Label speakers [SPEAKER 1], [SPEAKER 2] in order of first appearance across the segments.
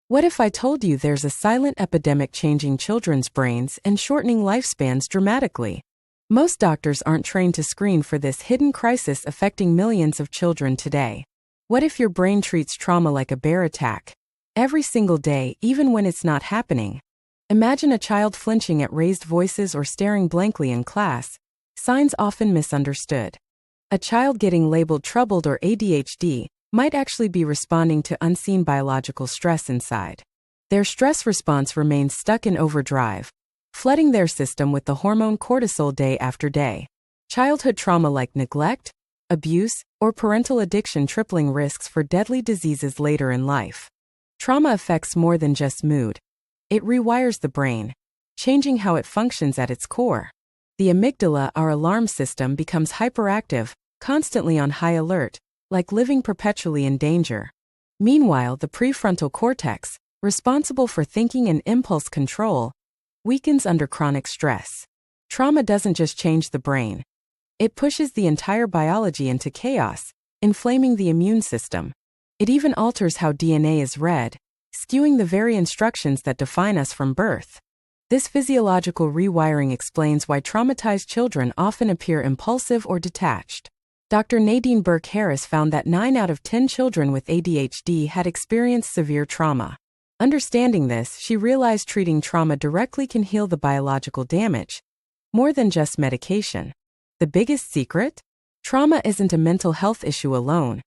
[SPEAKER 1] What if I told you there's a silent epidemic changing children's brains and shortening lifespans dramatically? Most doctors aren't trained to screen for this hidden crisis affecting millions of children today. What if your brain treats trauma like a bear attack? Every single day, even when it's not happening. Imagine a child flinching at raised voices or staring blankly in class, signs often misunderstood. A child getting labeled troubled or ADHD might actually be responding to unseen biological stress inside. Their stress response remains stuck in overdrive, flooding their system with the hormone cortisol day after day. Childhood trauma like neglect, abuse, or parental addiction tripling risks for deadly diseases later in life. Trauma affects more than just mood. It rewires the brain, changing how it functions at its core. The amygdala, our alarm system, becomes hyperactive, constantly on high alert, like living perpetually in danger. Meanwhile, the prefrontal cortex, responsible for thinking and impulse control, weakens under chronic stress. Trauma doesn't just change the brain. It pushes the entire biology into chaos, inflaming the immune system. It even alters how DNA is read, skewing the very instructions that define us from birth. This physiological rewiring explains why traumatized children often appear impulsive or detached. Dr. Nadine Burke-Harris found that 9 out of 10 children with ADHD had experienced severe trauma. Understanding this, she realized treating trauma directly can heal the biological damage, more than just medication. The biggest secret? Trauma isn't a mental health issue alone.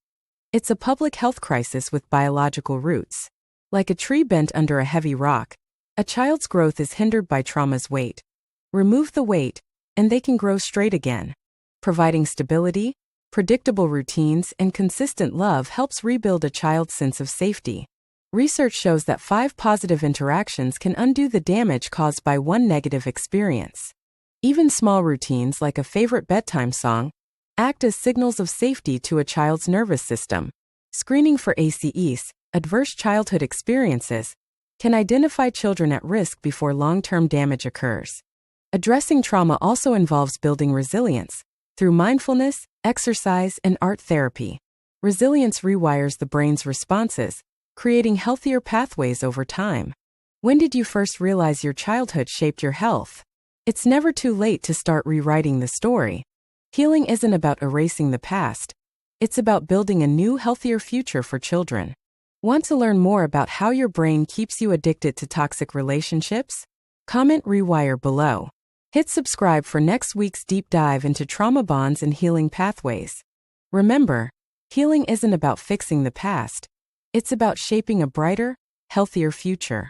[SPEAKER 1] It's a public health crisis with biological roots. Like a tree bent under a heavy rock, a child's growth is hindered by trauma's weight. Remove the weight, and they can grow straight again. Providing stability, predictable routines, and consistent love helps rebuild a child's sense of safety. Research shows that 5 positive interactions can undo the damage caused by 1 negative experience. Even small routines like a favorite bedtime song act as signals of safety to a child's nervous system. Screening for ACEs, adverse childhood experiences, can identify children at risk before long-term damage occurs. Addressing trauma also involves building resilience through mindfulness, exercise, and art therapy. Resilience rewires the brain's responses, creating healthier pathways over time. When did you first realize your childhood shaped your health? It's never too late to start rewriting the story. Healing isn't about erasing the past. It's about building a new, healthier future for children. Want to learn more about how your brain keeps you addicted to toxic relationships? Comment Rewire below. Hit subscribe for next week's deep dive into trauma bonds and healing pathways. Remember, healing isn't about fixing the past. It's about shaping a brighter, healthier future.